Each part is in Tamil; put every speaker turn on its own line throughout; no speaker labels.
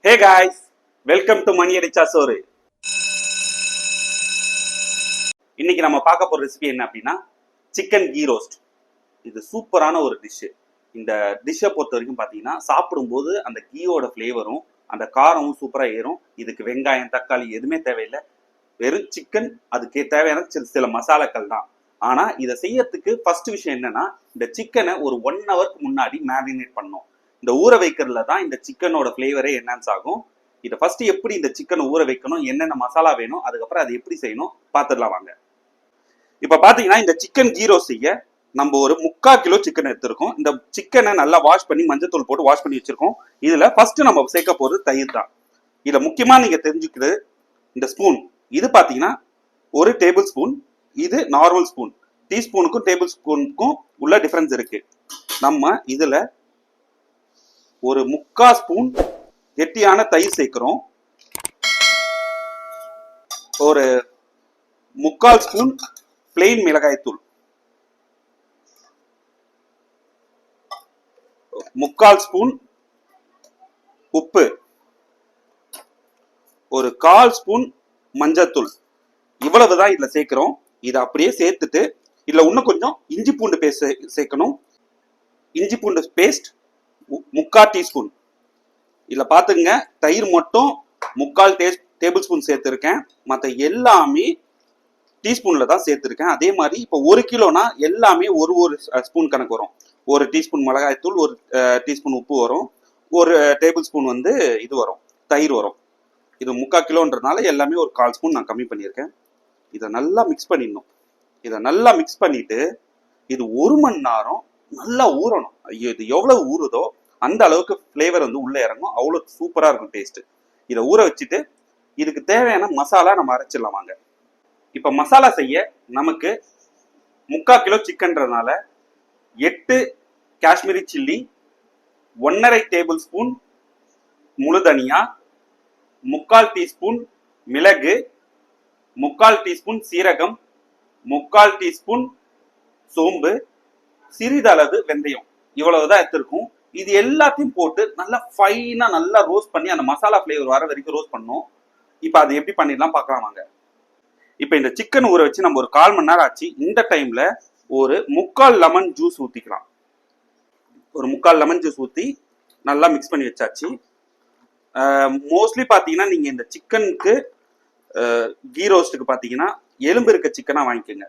ஹே காய்ஸ், வெல்கம் டு மணி அடிச்சா சோறு. இன்னைக்கு நம்ம பார்க்க போற ரெசிபி என்ன அப்படின்னா சிக்கன் கீ ரோஸ்ட். இது சூப்பரான ஒரு டிஷ்ஷு. இந்த டிஷ்ஷை பொறுத்த வரைக்கும் பார்த்தீங்கன்னா சாப்பிடும்போது அந்த கீயோட ஃப்ளேவரும் அந்த காரமும் சூப்பராக ஏறும். இதுக்கு வெங்காயம் தக்காளி எதுவுமே தேவையில்லை, வெறும் சிக்கன், அதுக்கு தேவையான சில மசாலாக்கள் தான். ஆனால் இதை செய்யறதுக்கு ஃபர்ஸ்ட் விஷயம் என்னன்னா, இந்த சிக்கனை ஒரு 1 ஹவருக்கு முன்னாடி மேரினேட் பண்ணணும். இந்த ஊற வைக்கிறதுல தான் இந்த சிக்கனோட ஃப்ளேவரே என்ஹான்ஸ் ஆகும். இதை ஃபர்ஸ்ட் எப்படி இந்த சிக்கனை ஊற வைக்கணும், என்னென்ன மசாலா வேணும், அதுக்கப்புறம் அதை எப்படி செய்யணும் பார்த்துடலாம் வாங்க. இப்போ பார்த்தீங்கன்னா இந்த சிக்கன் கீ ரோஸ்ட் செய்ய நம்ம ஒரு 3/4 கிலோ சிக்கன் எடுத்திருக்கோம். இந்த சிக்கனை நல்லா வாஷ் பண்ணி மஞ்சத்தூள் போட்டு வாஷ் பண்ணி வச்சிருக்கோம். இதுல ஃபர்ஸ்ட் நம்ம சேர்க்க போறது தயிர் தான். இதுல முக்கியமா நீங்க தெரிஞ்சுக்கிறது இந்த ஸ்பூன். இது பார்த்தீங்கன்னா 1 டேபிள் ஸ்பூன், இது நார்மல் ஸ்பூன். டீஸ்பூனுக்கும் டேபிள் ஸ்பூனுக்கும் உள்ள டிஃபரன்ஸ் இருக்கு. நம்ம இதுல ஒரு 3/4 ஸ்பூன் கெட்டியான தயிர் சேர்க்கிறோம். ஒரு 3/4 ஸ்பூன் பிளெயின் மிளகாய் தூள், 3/4 ஸ்பூன் உப்பு, ஒரு 1/4 ஸ்பூன் மஞ்சத்தூள். இவ்வளவுதான் இதுல சேர்க்கிறோம். இதை அப்படியே சேர்த்துட்டு இதுல இன்னும் கொஞ்சம் இஞ்சி பூண்டு பேஸ்ட் சேர்க்கணும். இஞ்சி பூண்டு பேஸ்ட் 3/4 டீஸ்பூன். இதுல பாத்துங்க, தயிர் மட்டும் 3/4 டேபிள் ஸ்பூன் சேர்த்திருக்கேன். மற்ற எல்லாமே டீஸ்பூன்ல தான் சேர்த்திருக்கேன். அதே மாதிரி இப்போ 1 கிலோனா எல்லாமே ஒரு ஸ்பூன் கணக்கு வரும். 1 டீஸ்பூன் மிளகாய் தூள், 1 டீஸ்பூன் உப்பு வரும், 1 டேபிள் ஸ்பூன் வந்து இது வரும், தயிர் வரும். இது 3/4 கிலோன்றதுனால எல்லாமே ஒரு 1/4 ஸ்பூன் நான் கம்மி பண்ணியிருக்கேன். இதை நல்லா மிக்ஸ் பண்ணிடணும். இதை நல்லா மிக்ஸ் பண்ணிட்டு இது 1 மணி நேரம் நல்லா ஊறணும். இது எவ்வளவு ஊறுதோ அந்த அளவுக்கு ஃப்ளேவர் வந்து உள்ள இறங்கும். அவ்வளோ சூப்பரா இருக்கும் டேஸ்ட். இதை ஊற வச்சுட்டு இதுக்கு தேவையான மசாலா நம்ம அரைச்சிடலாம் வாங்க. இப்ப மசாலா செய்ய நமக்கு 3/4 கிலோ சிக்கன்றதுனால 8 காஷ்மீரி சில்லி, 1.5 டேபிள் ஸ்பூன் முழு தனியா, 3/4 டீஸ்பூன் மிளகு, 3/4 டீஸ்பூன் சீரகம், 3/4 டீஸ்பூன் சோம்பு, சிறிதளவு வெந்தயம். இவ்வளவுதான் எடுத்திருக்கும். இது எல்லாத்தையும் போட்டு நல்லா ஃபைனா நல்லா ரோஸ்ட் பண்ணி அந்த மசாலா ஃப்ளேவர் வர வரைக்கும் ரோஸ்ட் பண்ணணும். இப்போ அது எப்படி பண்ணிடலாம் பார்க்கலாம் வாங்க. இப்போ இந்த சிக்கன் ஊற வச்சு நம்ம ஒரு 1/4 மணி நேரம் ஆச்சு. இந்த டைம்ல ஒரு 3/4 லெமன் ஜூஸ் ஊற்றிக்கலாம். ஒரு 3/4 லெமன் ஜூஸ் ஊற்றி நல்லா மிக்ஸ் பண்ணி வச்சாச்சு. மோஸ்ட்லி பார்த்தீங்கன்னா நீங்கள் இந்த சிக்கனுக்கு கீ ரோஸ்ட்டுக்கு பார்த்தீங்கன்னா எலும்பு இருக்க சிக்கனாக வாங்கிக்கோங்க.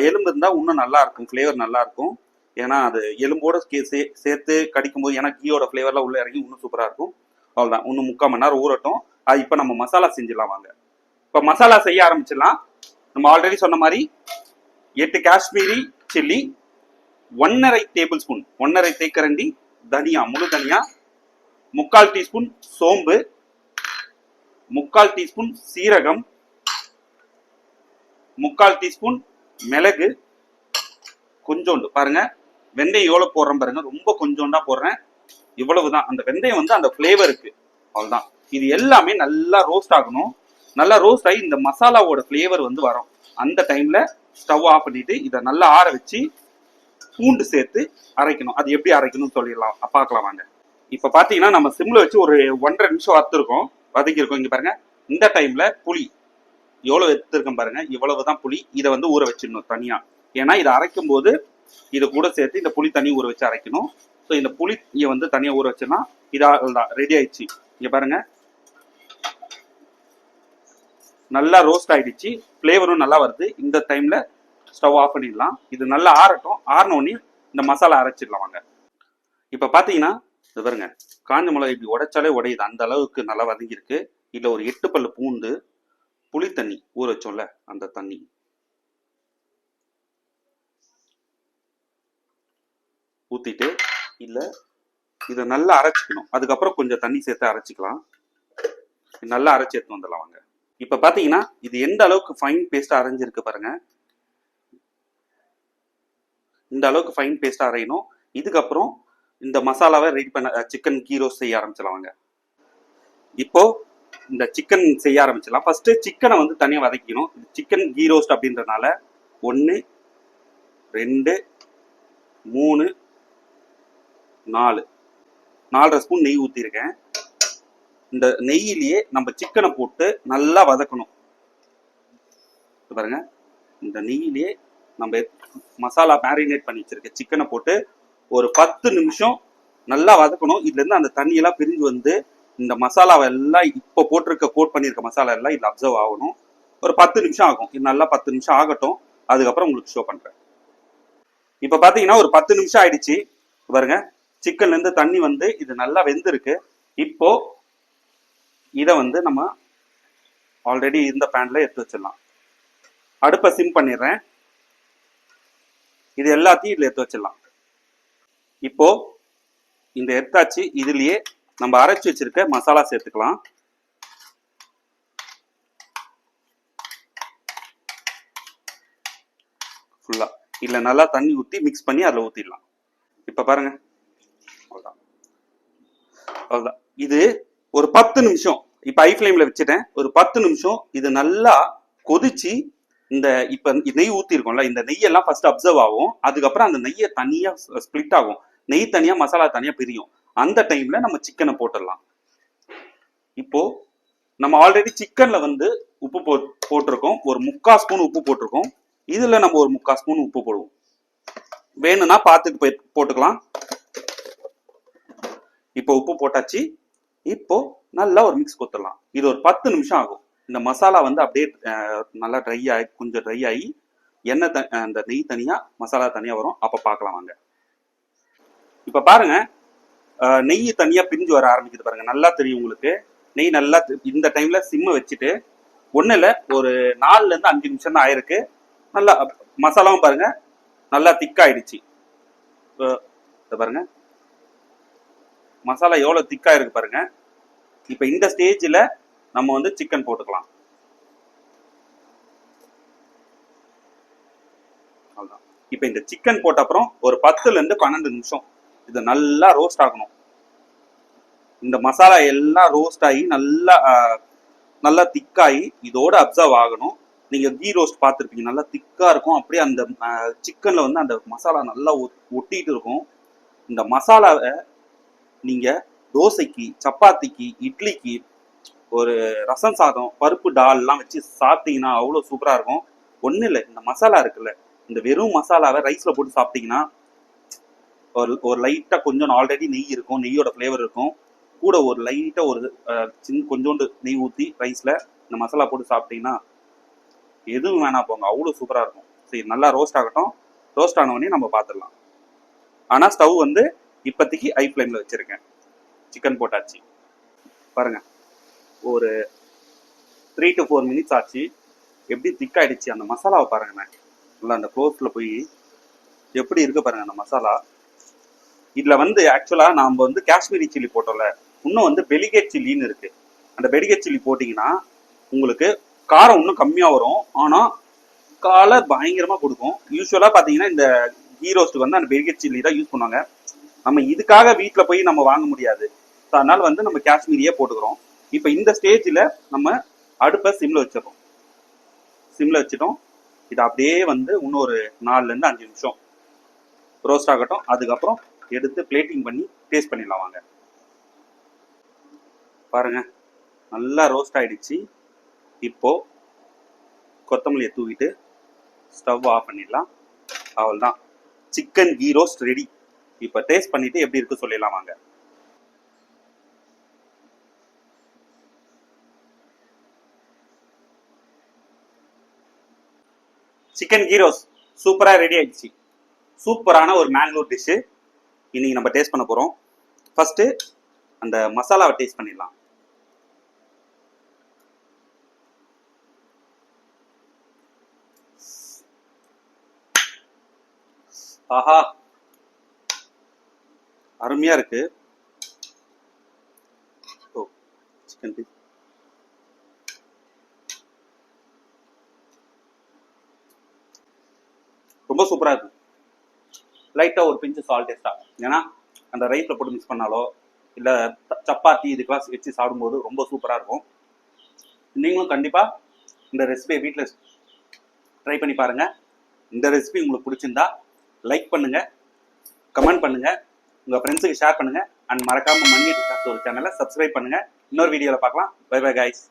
எலும்பு இருந்தால் இன்னும் நல்லா இருக்கும், ஃப்ளேவர் நல்லா இருக்கும். ஏன்னா அது எலும்போட சேர்த்து கடிக்கும் போது ஏன்னா கீயோட ஃப்ளேவர்லாம் உள்ள இறங்கி இன்னும் சூப்பராக இருக்கும். அவ்வளோதான், இன்னும் 3/4 மணி நேரம் ஊறட்டும். அது இப்போ நம்ம மசாலா செஞ்சிடலாம் வாங்க. இப்போ மசாலா செய்ய ஆரம்பிச்சிடலாம். நம்ம ஆல்ரெடி சொன்ன மாதிரி 8 காஷ்மீரி சில்லி, 1.5 டேபிள் ஸ்பூன் 1.5 தேக்கரண்டி தனியா, முழு தனியா, 3/4 டீஸ்பூன் சோம்பு, 3/4 டீஸ்பூன் சீரகம், 3/4 டீஸ்பூன் மிளகு, கொஞ்சோண்டு பாருங்க வெந்தயம் எவ்வளவு போடுறேன் பாருங்க, ரொம்ப கொஞ்சோண்டா போடுறேன். இவ்வளவுதான். அந்த வெந்தயம் வந்து அந்த ஃப்ளேவருக்கு. அவ்வளவுதான். இது எல்லாமே நல்லா ரோஸ்ட் ஆகணும். நல்லா ரோஸ்ட் ஆகி இந்த மசாலாவோட ஃப்ளேவர் வந்து வரும். அந்த டைம்ல ஸ்டவ் ஆஃப் பண்ணிட்டு இதை நல்லா ஆற வச்சு பூண்டு சேர்த்து அரைக்கணும். அது எப்படி அரைக்கணும்னு சொல்லிடலாம், பார்க்கலாம் வாங்க. இப்ப பாத்தீங்கன்னா நம்ம சிம்ல வச்சு ஒரு 1.5 நிமிஷம் வதக்கிருக்கோம். இங்க பாருங்க. இந்த டைம்ல புளி எவ்வளவு எடுத்துருக்கேன் பாருங்க, இவ்வளவுதான் புளி. இதை வந்து ஊற வச்சிடணும் தனியா. ஏன்னா இதை அரைக்கும் போது இதை கூட சேர்த்து இந்த புளி தண்ணி ஊற வச்சு அரைக்கணும். ஸோ இந்த புளியை வந்து தனியா ஊற வச்சோன்னா இதான் ரெடி ஆயிடுச்சு. இங்க பாருங்க, நல்லா ரோஸ்ட் ஆயிடுச்சு, ஃப்ளேவரும் நல்லா வருது. இந்த டைம்ல ஸ்டவ் ஆஃப் பண்ணிடலாம். இது நல்லா ஆறட்டும். ஆறினோடனே இந்த மசாலா அரைச்சிடலாம் வாங்க. இப்ப பாத்தீங்கன்னா இது பாருங்க, காஞ்ச மிளகாய் இப்படி உடைச்சாலே உடையுது, அந்த அளவுக்கு நல்லா வதங்கியிருக்கு. இதுல ஒரு 8 பல்லு பூண்டு, புளி தண்ணி ஊற வச்சோம்ல அந்த தண்ணி, ஊத்திட்டு இல்ல இதை நல்லா அரைச்சிக்கணும். அதுக்கப்புறம் கொஞ்சம் தண்ணி சேர்த்து அரைச்சிக்கலாம். நல்லா அரைச்சி எடுத்து வந்துடலாம் வாங்க. இப்ப பாத்தீங்கன்னா இது எந்த அளவுக்கு ஃபைன் பேஸ்டா அரைஞ்சிருக்கு பாருங்க. இந்த அளவுக்கு ஃபைன் பேஸ்டா அரையணும். இதுக்கப்புறம் இந்த மசாலாவை ரெடி பண்ண சிக்கன் கீ ரோஸ்ட் செய்ய ஆரம்பிச்சிடலாம் வாங்க. இப்போ இந்த சிக்கன் செய்ய ஆரம்பிச்சிடலாம். ஃபர்ஸ்ட் சிக்கனை வந்து தனியா வதக்கிக்கணும். சிக்கன் கீ ரோஸ்ட் அப்படின்றதுனால 1 2 3 4 4.5 ஸ்பூன் நெய் ஊற்றிருக்கேன். இந்த நெய்யிலேயே நம்ம சிக்கனை போட்டு நல்லா வதக்கணும். பாருங்க, இந்த நெய்யிலேயே நம்ம மசாலா மேரினேட் பண்ணி வச்சிருக்க சிக்கனை போட்டு ஒரு 10 நிமிஷம் நல்லா வதக்கணும். இதுல இருந்து அந்த தண்ணியெல்லாம் பிரிஞ்சு வந்து இந்த மசாலாவை எல்லாம் இப்போ போட்டிருக்க கோட் பண்ணியிருக்க மசாலா எல்லாம் இதுல அப்சர்வ் ஆகணும். ஒரு 10 நிமிஷம் ஆகும். இது நல்லா 10 நிமிஷம் ஆகட்டும். அதுக்கப்புறம் உங்களுக்கு ஷோ பண்றேன். இப்ப பாத்தீங்கன்னா ஒரு 10 நிமிஷம் ஆயிடுச்சு. பாருங்க, சிக்கன்ல இருந்து தண்ணி வந்து இது நல்லா வெந்திருக்கு. இப்போ இதை வந்து நம்ம ஆல்ரெடி இந்த பேன்ல எடுத்து வச்சிடலாம். அடுப்பை சிம் பண்ணிடுறேன். இது எல்லாத்தையும் இதுல எடுத்து வச்சிடலாம். இப்போ இந்த எடுத்தாச்சு. இதுலயே நம்ம அரைச்சு வச்சிருக்க மசாலா சேர்த்துக்கலாம். ஃபுல்லா இல்ல நல்லா தண்ணி ஊற்றி மிக்ஸ் பண்ணி அதில் ஊற்றிடலாம். இப்போ பாருங்க, அவ்வளோதான் அவ்வளோதான். இது ஒரு 10 நிமிஷம் இப்போ ஐ ஃப்ளேமில் வச்சுட்டேன். ஒரு 10 நிமிஷம் இது நல்லா கொதிச்சு இந்த இப்போ நெய் ஊற்றிருக்கோம்ல, இந்த நெய்யெல்லாம் ஃபர்ஸ்ட் அப்சர்வ் ஆகும். அதுக்கப்புறம் அந்த நெய்யை தனியாக ஸ்பிளிட் ஆகும். நெய் தனியாக மசாலா தனியாக பிரியும். அந்த டைம்ல நம்ம சிக்கனை போட்டுடலாம். இப்போ நம்ம ஆல்ரெடி சிக்கன்ல வந்து உப்பு போட்டிருக்கோம். ஒரு 3/4 ஸ்பூன் உப்பு போட்டிருக்கோம். இதுல நம்ம ஒரு 3/4 ஸ்பூன் உப்பு போடுவோம். வேணும்னா பார்த்துட்டு போட்டுக்கலாம். இப்போ உப்பு போட்டாச்சு. இப்போ நல்லா ஒரு மிக்ஸ் கொடுத்துடலாம். இது ஒரு 10 நிமிஷம் ஆகும். இந்த மசாலா வந்து அப்படியே நல்லா ட்ரை ஆகி கொஞ்சம் ட்ரை ஆகி எண்ணெய் அந்த நெய் தனியா மசாலா தனியா வரும். அப்ப பார்க்கலாம் வாங்க. இப்ப பாருங்க, நெய் தனியா பிரிஞ்சு வர ஆரம்பிக்குது பாருங்க. நல்லா தெரியும் உங்களுக்கு. நெய் நல்லா இந்த டைம்ல சிம்ம வச்சுட்டு ஒண்ணு இல்ல ஒரு 4ல இருந்து 5 நிமிஷம் தான் ஆயிருக்கு. நல்லா மசாலாவும் பாருங்க நல்லா திக்காயிடுச்சு. பாருங்க மசாலா எவ்வளவு திக்கா இருக்கு பாருங்க. இப்ப இந்த ஸ்டேஜ்ல நம்ம வந்து சிக்கன் போட்டுக்கலாம். அவ்வளவுதான். இப்ப இந்த சிக்கன் போட்ட அப்புறம் ஒரு 10ல இருந்து 12 நிமிஷம் இது நல்லா ரோஸ்ட் ஆகணும். இந்த மசாலா எல்லாம் ரோஸ்ட் ஆகி நல்லா நல்லா திக்காகி இதோட அப்சர்வ் ஆகணும். நீங்க கீ ரோஸ்ட் பார்த்துருப்பீங்க, நல்லா திக்கா இருக்கும். அப்படியே அந்த சிக்கன்ல வந்து அந்த மசாலா நல்லா ஒட்டிட்டு இருக்கும். இந்த மசாலாவை நீங்க தோசைக்கு, சப்பாத்திக்கு, இட்லிக்கு, ஒரு ரசம் சாதம், பருப்பு டால் எல்லாம் வச்சு சாப்பிட்டீங்கன்னா அவ்வளவு சூப்பரா இருக்கும். ஒண்ணு இல்லை, இந்த மசாலா இருக்குல்ல, இந்த வெறும் மசாலாவை ரைஸ்ல போட்டு சாப்பிட்டீங்கன்னா ஒரு லைட்டா கொஞ்சம் ஆல்ரெடி நெய் இருக்கும், நெய்யோட ஃபிளேவர் இருக்கும். கூட ஒரு லைட்டா ஒரு கொஞ்சோண்டு நெய் ஊற்றி ரைஸ்ல இந்த மசாலா போட்டு சாப்பிட்டீங்கன்னா எதுவும் வேணா போங்க, அவ்வளவு சூப்பரா இருக்கும். சரி, நல்லா ரோஸ்ட் ஆகட்டும். ரோஸ்ட் ஆனவொடனே நம்ம பார்த்துடலாம். ஆனா ஸ்டவ் வந்து இப்போதைக்கு ஹை ஃப்ளேம்ல வச்சிருக்கேன். சிக்கன் போட்டாச்சு பாருங்க. ஒரு 3 to 4 மினிட்ஸ் ஆச்சு. எப்படி திக்காயிடுச்சு அந்த மசாலாவை பாருங்க. நல்லா அந்த க்ளோஸ்ல போய் எப்படி இருக்கு பாருங்க அந்த மசாலா. இதுல வந்து ஆக்சுவலா நாம வந்து காஷ்மீரி சில்லி போட்டோம்ல, இன்னும் வந்து பெலிகேட் சில்லின்னு இருக்கு. அந்த பெலிகேட் சில்லி போட்டீங்கன்னா உங்களுக்கு காரம் இன்னும் கம்மியா வரும். ஆனா கலர் பயங்கரமா கொடுக்கும். யூஸ்வலா பாத்தீங்கன்னா இந்த கீ ரோஸ்ட்டுக்கு வந்து அந்த பெலிகேட் சில்லி தான் யூஸ் பண்ணுவாங்க. நம்ம இதுக்காக வீட்டுல போய் நம்ம வாங்க முடியாது. அதனால வந்து நம்ம காஷ்மீரியே போட்டுக்கிறோம். இப்ப இந்த ஸ்டேஜ்ல நம்ம அடுப்பை சிம்ல வச்சிடறோம். சிம்ல வச்சுட்டோம். இது அப்படியே வந்து இன்னொரு 4ல இருந்து 5 நிமிஷம் ரோஸ்ட் ஆகட்டும். அதுக்கப்புறம் எடுத்து பிளேட்டிங் பண்ணி டேஸ்ட் பண்ணிடலாம் வாங்க. பாருங்க, நல்லா ரோஸ்ட் ஆயிடுச்சு. இப்போ கொத்தமல்லியை தூவிட்டு ஸ்டவ் ஆஃப் பண்ணிடலாம். அவ்வளவுதான், சிக்கன் கீ ரோஸ்ட் ரெடி. இப்ப டேஸ்ட் பண்ணிட்டு எப்படி இருக்கு சொல்லிடலாம் வாங்க. சிக்கன் கீ ரோஸ்ட் சூப்பரா ரெடி ஆயிடுச்சு. சூப்பரான ஒரு மேங்களூர் டிஷ்ஷு இன்னைக்கு நம்ம டேஸ்ட் பண்ண போறோம். ஃபர்ஸ்ட் அந்த மசாலாவை டேஸ்ட் பண்ணிடலாம். ஆஹா, அருமையா இருக்கு. சிக்கன் பீஸ் ரொம்ப சூப்பரா இருக்கு. லைட்டா ஒரு பிஞ்சு சால்ட் எக்ஸ்ட்ரா. ஏன்னா அந்த ரைஸ்ல போட்டு மிக்ஸ் பண்ணாலோ இல்ல சப்பாத்தி இதுக்கெல்லாம் வச்சு சாப்பிடும்போது ரொம்ப சூப்பரா இருக்கும். நீங்களும் கண்டிப்பா இந்த ரெசிபியை வீட்டில் ட்ரை பண்ணி பாருங்க. இந்த ரெசிபி உங்களுக்கு பிடிச்சிருந்தா லைக் பண்ணுங்க, கமெண்ட் பண்ணுங்க, உங்க ஃப்ரெண்ட்ஸுக்கு ஷேர் பண்ணுங்க. அண்ட் மறக்காம மணி டிஷ் ஒரு சேனலை சப்ஸ்கிரைப் பண்ணுங்க. இன்னொரு வீடியோவில் பார்க்கலாம். Bye bye guys.